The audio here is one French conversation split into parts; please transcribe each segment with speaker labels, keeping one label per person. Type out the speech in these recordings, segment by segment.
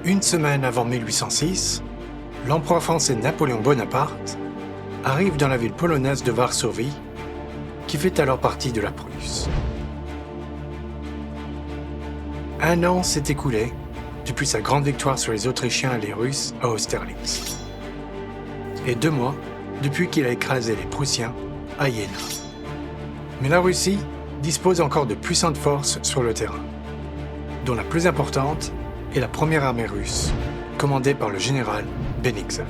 Speaker 1: Une semaine avant 1806, l'empereur français Napoléon Bonaparte arrive dans la ville polonaise de Varsovie, qui fait alors partie de la Prusse. Un an s'est écoulé depuis sa grande victoire sur les Autrichiens et les Russes à Austerlitz. Et 2 mois depuis qu'il a écrasé les Prussiens à Iéna. Mais la Russie dispose encore de puissantes forces sur le terrain, dont la plus importante est la première armée russe, commandée par le général Bennigsen.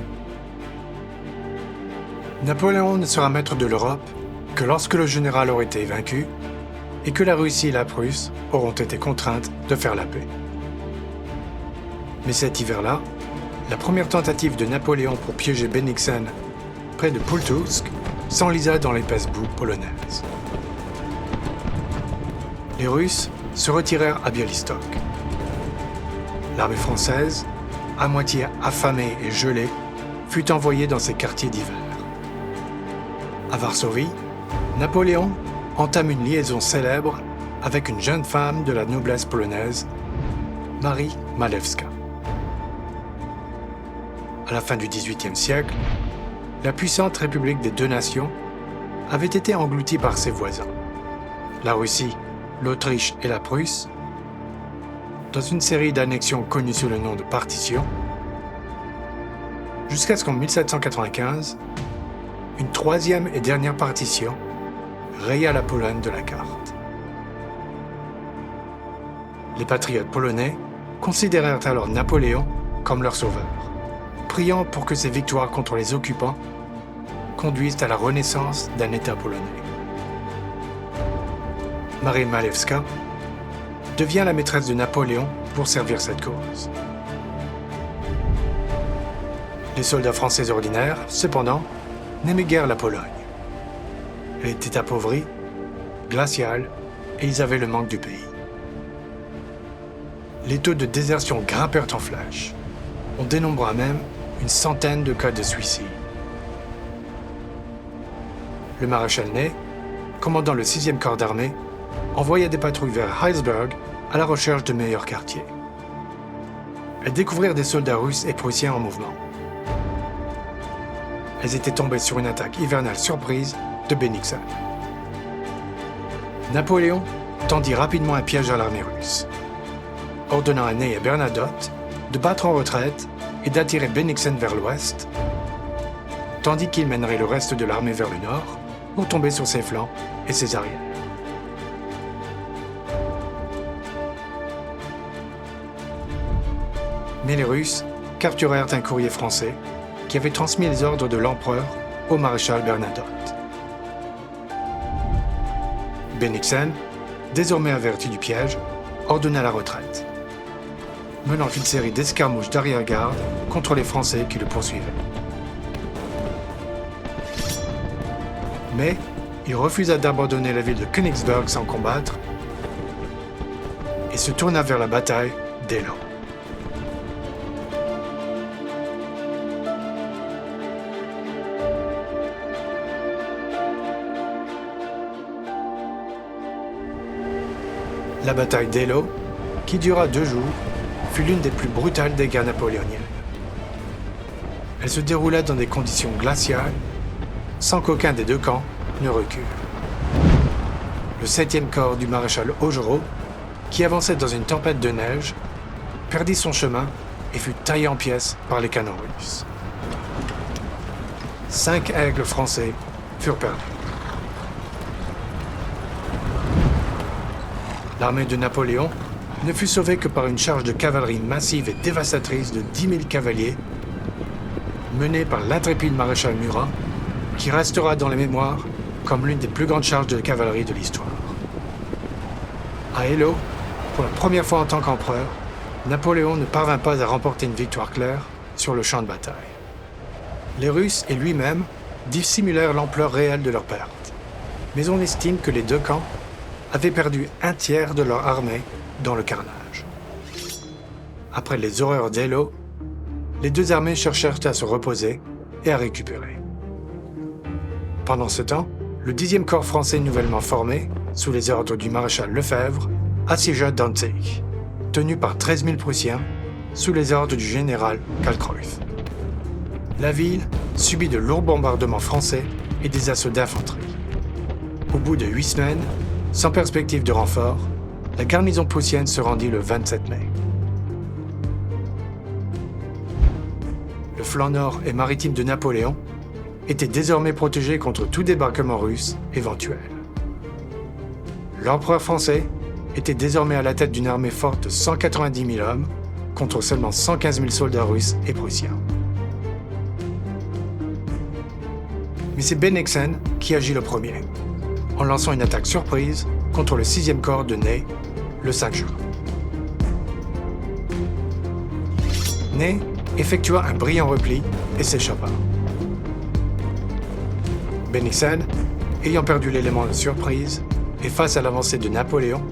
Speaker 1: Napoléon ne sera maître de l'Europe que lorsque le général aura été vaincu et que la Russie et la Prusse auront été contraintes de faire la paix. Mais cet hiver-là, la première tentative de Napoléon pour piéger Bennigsen près de Pultusk s'enlisa dans l'épaisse boue polonaise. Les Russes se retirèrent à Białystok. L'armée française, à moitié affamée et gelée, fut envoyée dans ses quartiers d'hiver. À Varsovie, Napoléon entame une liaison célèbre avec une jeune femme de la noblesse polonaise, Marie Malewska. À la fin du XVIIIe siècle, la puissante République des 2 nations avait été engloutie par ses voisins, la Russie, l'Autriche et la Prusse, dans une série d'annexions connues sous le nom de partition, jusqu'à ce qu'en 1795, une 3e et dernière partition raya la Pologne de la carte. Les patriotes polonais considérèrent alors Napoléon comme leur sauveur, priant pour que ses victoires contre les occupants conduisent à la renaissance d'un État polonais. Marie Malewska devient la maîtresse de Napoléon pour servir cette cause. Les soldats français ordinaires, cependant, n'aimaient guère la Pologne. Elle était appauvrie, glaciale, et ils avaient le manque du pays. Les taux de désertion grimpèrent en flèche. On dénombra même une centaine de cas de suicide. Le maréchal Ney, commandant le 6e corps d'armée, envoya des patrouilles vers Heilsberg à la recherche de meilleurs quartiers. Elles découvrirent des soldats russes et prussiens en mouvement. Elles étaient tombées sur une attaque hivernale surprise de Bennigsen. Napoléon tendit rapidement un piège à l'armée russe, ordonnant à Ney et Bernadotte de battre en retraite et d'attirer Bennigsen vers l'ouest, tandis qu'il mènerait le reste de l'armée vers le nord pour tomber sur ses flancs et ses arrières. Mais les Russes capturèrent un courrier français qui avait transmis les ordres de l'empereur au maréchal Bernadotte. Bennigsen, désormais averti du piège, ordonna la retraite, menant une série d'escarmouches d'arrière-garde contre les Français qui le poursuivaient. Mais il refusa d'abandonner la ville de Königsberg sans combattre et se tourna vers la bataille d'Eylau. La bataille d'Eylau, qui dura 2 jours, fut l'une des plus brutales des guerres napoléoniennes. Elle se déroula dans des conditions glaciales, sans qu'aucun des 2 camps ne recule. Le 7e corps du maréchal Augereau, qui avançait dans une tempête de neige, perdit son chemin et fut taillé en pièces par les canons russes. 5 aigles français furent perdus. L'armée de Napoléon ne fut sauvée que par une charge de cavalerie massive et dévastatrice de 10 000 cavaliers, menée par l'intrépide maréchal Murat, qui restera dans les mémoires comme l'une des plus grandes charges de cavalerie de l'histoire. À Eylau, pour la première fois en tant qu'empereur, Napoléon ne parvint pas à remporter une victoire claire sur le champ de bataille. Les Russes et lui-même dissimulèrent l'ampleur réelle de leurs pertes, mais on estime que les 2 camps avaient perdu 1/3 de leur armée dans le carnage. Après les horreurs d'Eylau, les 2 armées cherchèrent à se reposer et à récupérer. Pendant ce temps, le 10e corps français nouvellement formé, sous les ordres du maréchal Lefebvre, assiégea Danzig, tenu par 13 000 Prussiens sous les ordres du général Kalkreuth. La ville subit de lourds bombardements français et des assauts d'infanterie. Au bout de 8 semaines, sans perspective de renfort, la garnison prussienne se rendit le 27 mai. Le flanc nord et maritime de Napoléon était désormais protégé contre tout débarquement russe éventuel. L'empereur français était désormais à la tête d'une armée forte de 190 000 hommes contre seulement 115 000 soldats russes et prussiens. Mais c'est Bennigsen qui agit le premier, en lançant une attaque surprise contre le 6e corps de Ney le 5 juin. Ney effectua un brillant repli et s'échappa. Bennigsen, ayant perdu l'élément de surprise et face à l'avancée de Napoléon,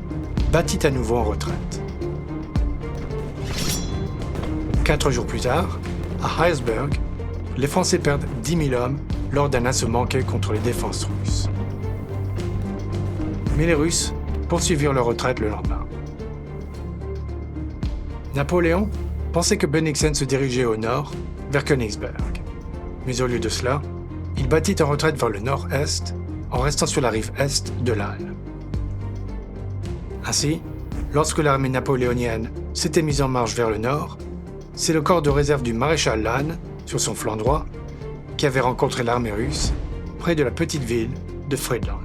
Speaker 1: battit à nouveau en retraite. 4 jours plus tard, à Heilsberg, les Français perdent 10 000 hommes lors d'un assaut manqué contre les défenses russes. Mais les Russes poursuivirent leur retraite le lendemain. Napoléon pensait que Bennigsen se dirigeait au nord, vers Königsberg. Mais au lieu de cela, il battit en retraite vers le nord-est, en restant sur la rive est de l'Aisne. Ainsi, lorsque l'armée napoléonienne s'était mise en marche vers le nord, c'est le corps de réserve du maréchal Lannes, sur son flanc droit, qui avait rencontré l'armée russe près de la petite ville de Friedland.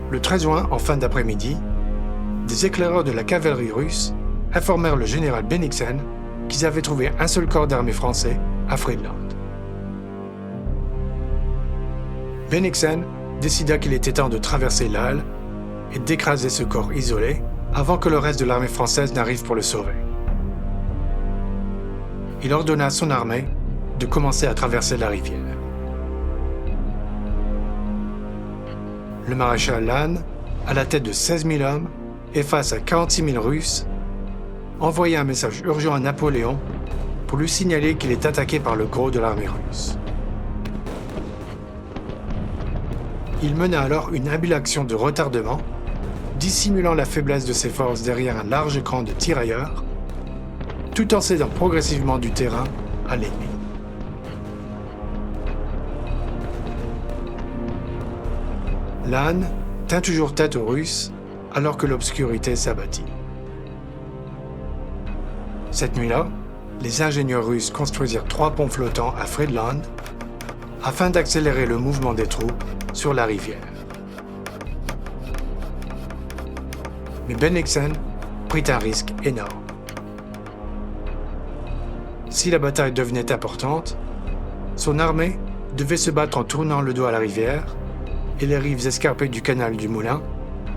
Speaker 1: Le 13 juin, en fin d'après-midi, des éclaireurs de la cavalerie russe informèrent le général Bennigsen qu'ils avaient trouvé un seul corps d'armée français à Friedland. Bennigsen décida qu'il était temps de traverser l'Aisne et d'écraser ce corps isolé avant que le reste de l'armée française n'arrive pour le sauver. Il ordonna à son armée de commencer à traverser la rivière. Le maréchal Lannes, à la tête de 16 000 hommes et face à 46 000 Russes, envoya un message urgent à Napoléon pour lui signaler qu'il est attaqué par le gros de l'armée russe. Il mena alors une habile action de retardement, dissimulant la faiblesse de ses forces derrière un large écran de tirailleurs, tout en cédant progressivement du terrain à l'ennemi. Lannes tint toujours tête aux Russes alors que l'obscurité s'abattit. Cette nuit-là, les ingénieurs russes construisirent 3 ponts flottants à Friedland afin d'accélérer le mouvement des troupes sur la rivière. Mais Bennigsen prit un risque énorme. Si la bataille devenait importante, son armée devait se battre en tournant le dos à la rivière et les rives escarpées du canal du Moulin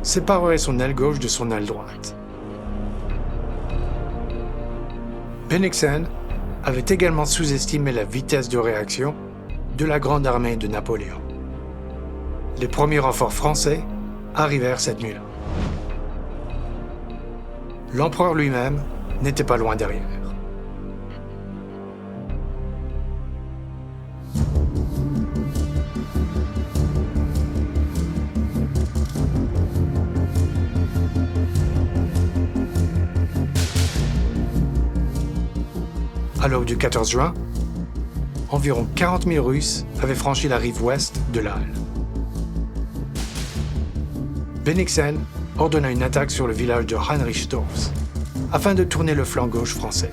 Speaker 1: sépareraient son aile gauche de son aile droite. Bennigsen avait également sous-estimé la vitesse de réaction de la grande armée de Napoléon. Les premiers renforts français arrivèrent cette nuit-là. L'empereur lui-même n'était pas loin derrière. À l'aube du 14 juin, environ 40 000 Russes avaient franchi la rive ouest de l'Aisne. Bennigsen ordonna une attaque sur le village de Heinrichsdorf afin de tourner le flanc gauche français.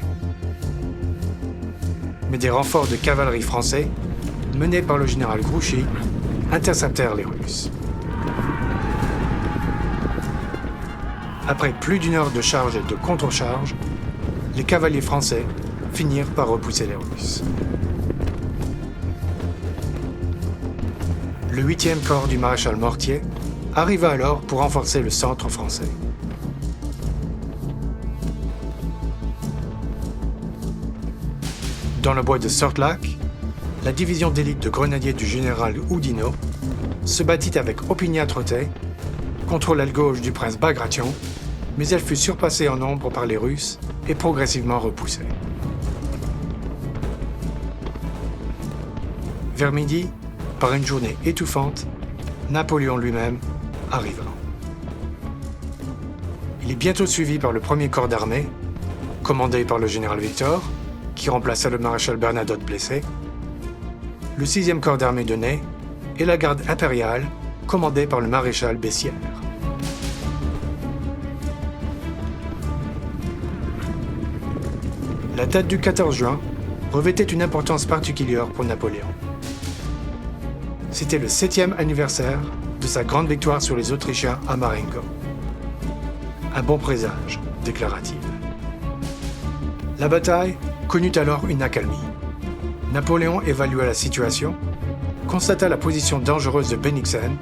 Speaker 1: Mais des renforts de cavalerie français, menés par le général Grouchy, interceptèrent les Russes. Après plus d'une heure de charge et de contre-charge, les cavaliers français finirent par repousser les Russes. Le 8e corps du maréchal Mortier arriva alors pour renforcer le centre français. Dans le bois de Sortlack, la division d'élite de grenadiers du général Oudinot se battit avec opiniâtreté contre l'aile gauche du prince Bagration, mais elle fut surpassée en nombre par les Russes et progressivement repoussée. Vers midi, par une journée étouffante, Napoléon lui-même arriva. Il est bientôt suivi par le premier corps d'armée, commandé par le général Victor, qui remplaça le maréchal Bernadotte blessé, le 6e corps d'armée de Ney et la garde impériale, commandée par le maréchal Bessières. La date du 14 juin revêtait une importance particulière pour Napoléon. C'était le 7e anniversaire de sa grande victoire sur les Autrichiens à Marengo. Un bon présage, déclara-t-il. La bataille connut alors une accalmie. Napoléon évalua la situation, constata la position dangereuse de Bennigsen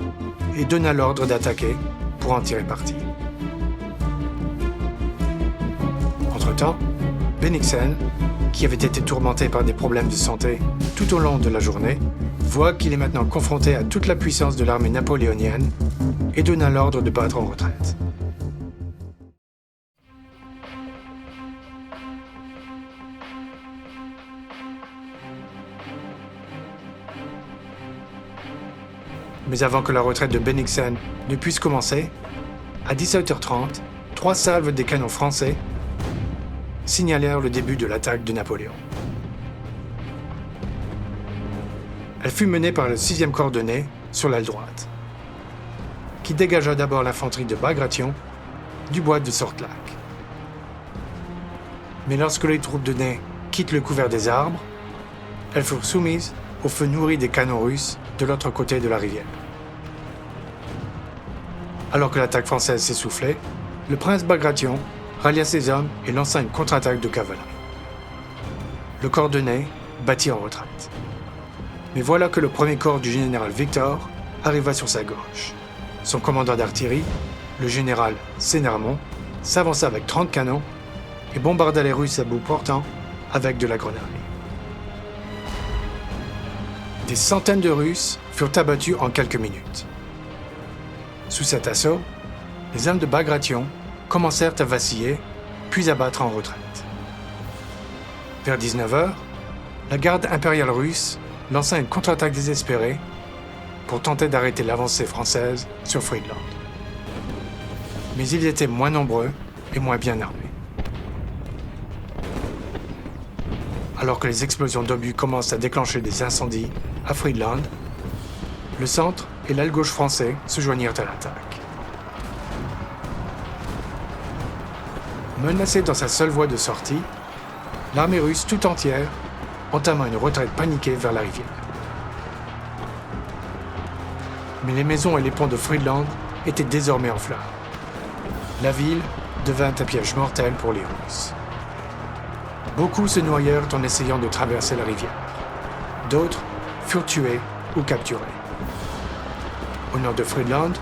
Speaker 1: et donna l'ordre d'attaquer pour en tirer parti. Entre-temps, Bennigsen, qui avait été tourmenté par des problèmes de santé tout au long de la journée, voit qu'il est maintenant confronté à toute la puissance de l'armée napoléonienne et donna l'ordre de battre en retraite. Mais avant que la retraite de Bennigsen ne puisse commencer, à 17h30, 3 salves des canons français signalèrent le début de l'attaque de Napoléon. Elle fut menée par le 6e corps de Ney sur l'aile droite, qui dégagea d'abord l'infanterie de Bagration du bois de Sortlac. Mais lorsque les troupes de Ney quittent le couvert des arbres, elles furent soumises au feu nourri des canons russes de l'autre côté de la rivière. Alors que l'attaque française s'essoufflait, le prince Bagration rallia ses hommes et lança une contre-attaque de cavalerie. Le corps de Ney battit en retraite. Mais voilà que le premier corps du général Victor arriva sur sa gauche. Son commandant d'artillerie, le général Sénarmont, s'avança avec 30 canons et bombarda les Russes à bout portant avec de la grenaille. Des centaines de Russes furent abattus en quelques minutes. Sous cet assaut, les hommes de Bagration commencèrent à vaciller, puis à battre en retraite. Vers 19h, la garde impériale russe lança une contre-attaque désespérée pour tenter d'arrêter l'avancée française sur Friedland. Mais ils étaient moins nombreux et moins bien armés. Alors que les explosions d'obus commencent à déclencher des incendies à Friedland, le centre et l'aile gauche français se joignirent à l'attaque. Menacée dans sa seule voie de sortie, l'armée russe tout entière entama une retraite paniquée vers la rivière. Mais les maisons et les ponts de Friedland étaient désormais en flammes. La ville devint un piège mortel pour les Russes. Beaucoup se noyèrent en essayant de traverser la rivière. D'autres furent tués ou capturés. Au nord de Friedland,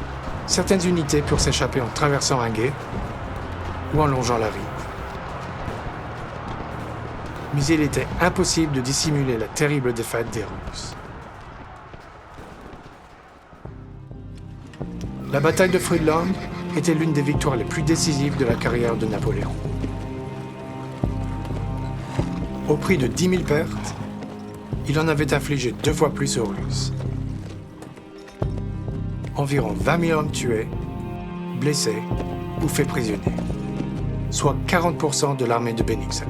Speaker 1: certaines unités purent s'échapper en traversant un gué ou en longeant la rive. Mais il était impossible de dissimuler la terrible défaite des Russes. La bataille de Friedland était l'une des victoires les plus décisives de la carrière de Napoléon. Au prix de 10 000 pertes, il en avait infligé 2 fois plus aux Russes. Environ 20 000 hommes tués, blessés ou faits prisonniers, soit 40% de l'armée de Bennigsen.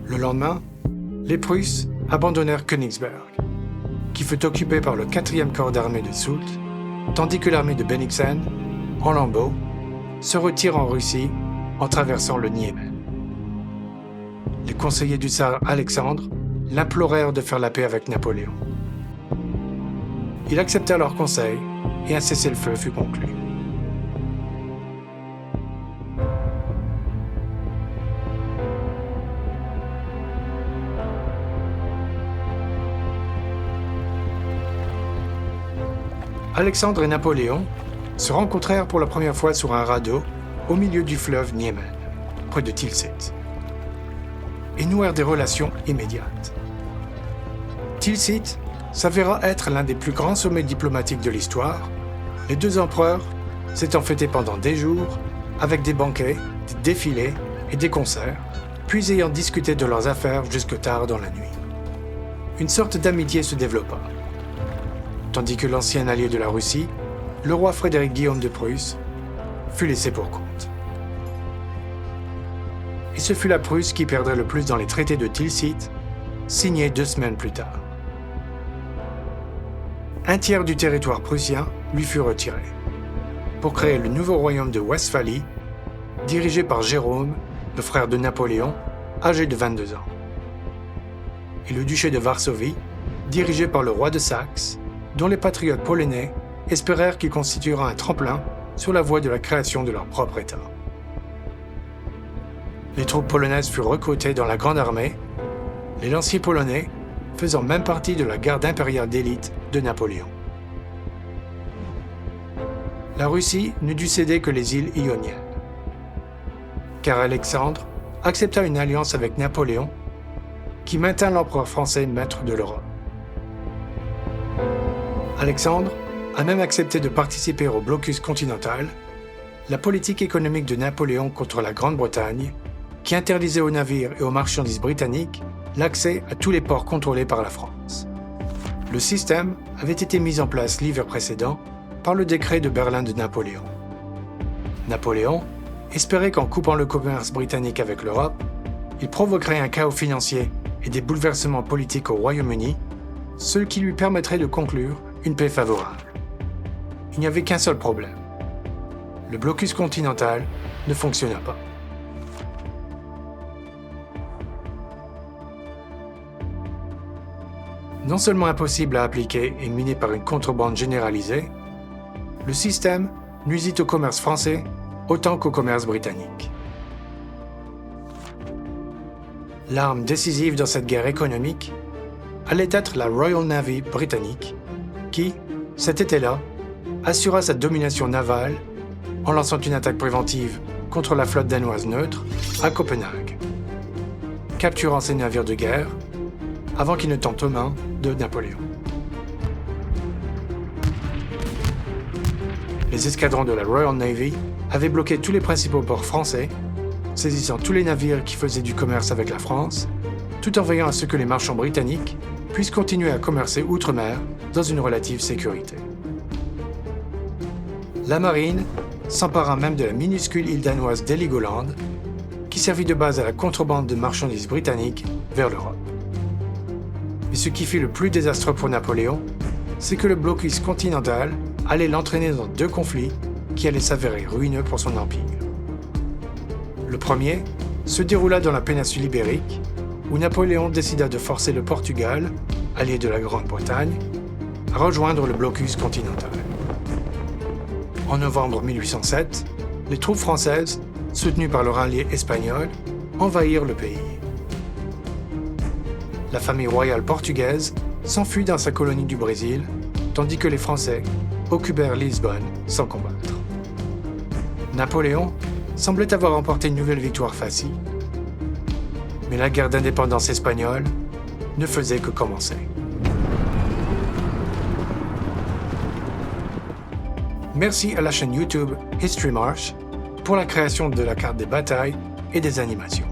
Speaker 1: Le lendemain, les Prusses abandonnèrent Königsberg, qui fut occupé par le 4e corps d'armée de Soult, tandis que l'armée de Bennigsen, en lambeaux, se retire en Russie en traversant le Niémen. Les conseillers du tsar Alexandre l'implorèrent de faire la paix avec Napoléon. Il accepta leurs conseils et un cessez-le-feu fut conclu. Alexandre et Napoléon se rencontrèrent pour la première fois sur un radeau au milieu du fleuve Niémen, près de Tilsit, et nouèrent des relations immédiates. Tilsit s'avéra être l'un des plus grands sommets diplomatiques de l'histoire, les 2 empereurs s'étant fêtés pendant des jours avec des banquets, des défilés et des concerts, puis ayant discuté de leurs affaires jusque tard dans la nuit. Une sorte d'amitié se développa, tandis que l'ancien allié de la Russie, le roi Frédéric Guillaume de Prusse, fut laissé pour compte. Et ce fut la Prusse qui perdrait le plus dans les traités de Tilsit, signés 2 semaines plus tard. Un tiers du territoire prussien lui fut retiré, pour créer le nouveau royaume de Westphalie, dirigé par Jérôme, le frère de Napoléon, âgé de 22 ans, et le duché de Varsovie, dirigé par le roi de Saxe, dont les patriotes polonais espérèrent qu'il constituera un tremplin sur la voie de la création de leur propre État. Les troupes polonaises furent recrutées dans la Grande Armée, les lanciers polonais faisant même partie de la garde impériale d'élite de Napoléon. La Russie ne dut céder que les îles Ioniennes, car Alexandre accepta une alliance avec Napoléon qui maintint l'empereur français maître de l'Europe. Alexandre a même accepté de participer au blocus continental, la politique économique de Napoléon contre la Grande-Bretagne, qui interdisait aux navires et aux marchandises britanniques l'accès à tous les ports contrôlés par la France. Le système avait été mis en place l'hiver précédent par le décret de Berlin de Napoléon. Napoléon espérait qu'en coupant le commerce britannique avec l'Europe, il provoquerait un chaos financier et des bouleversements politiques au Royaume-Uni, ce qui lui permettrait de conclure une paix favorable. Il n'y avait qu'un seul problème. Le blocus continental ne fonctionna pas. Non seulement impossible à appliquer et miné par une contrebande généralisée, le système nuisit au commerce français autant qu'au commerce britannique. L'arme décisive dans cette guerre économique allait être la Royal Navy britannique, qui, cet été-là, assura sa domination navale en lançant une attaque préventive contre la flotte danoise neutre à Copenhague, capturant ses navires de guerre avant qu'ils ne tentent aux mains de Napoléon. Les escadrons de la Royal Navy avaient bloqué tous les principaux ports français, saisissant tous les navires qui faisaient du commerce avec la France, tout en veillant à ce que les marchands britanniques puissent continuer à commercer outre-mer dans une relative sécurité. La marine s'empara même de la minuscule île danoise d'Heligoland, qui servit de base à la contrebande de marchandises britanniques vers l'Europe. Mais ce qui fut le plus désastreux pour Napoléon, c'est que le blocus continental allait l'entraîner dans 2 conflits qui allaient s'avérer ruineux pour son empire. Le premier se déroula dans la péninsule ibérique, où Napoléon décida de forcer le Portugal, allié de la Grande-Bretagne, à rejoindre le blocus continental. En novembre 1807, les troupes françaises, soutenues par leur allié espagnol, envahirent le pays. La famille royale portugaise s'enfuit dans sa colonie du Brésil, tandis que les Français occupèrent Lisbonne sans combattre. Napoléon semblait avoir remporté une nouvelle victoire facile, mais la guerre d'indépendance espagnole ne faisait que commencer. Merci à la chaîne YouTube History March pour la création de la carte des batailles et des animations.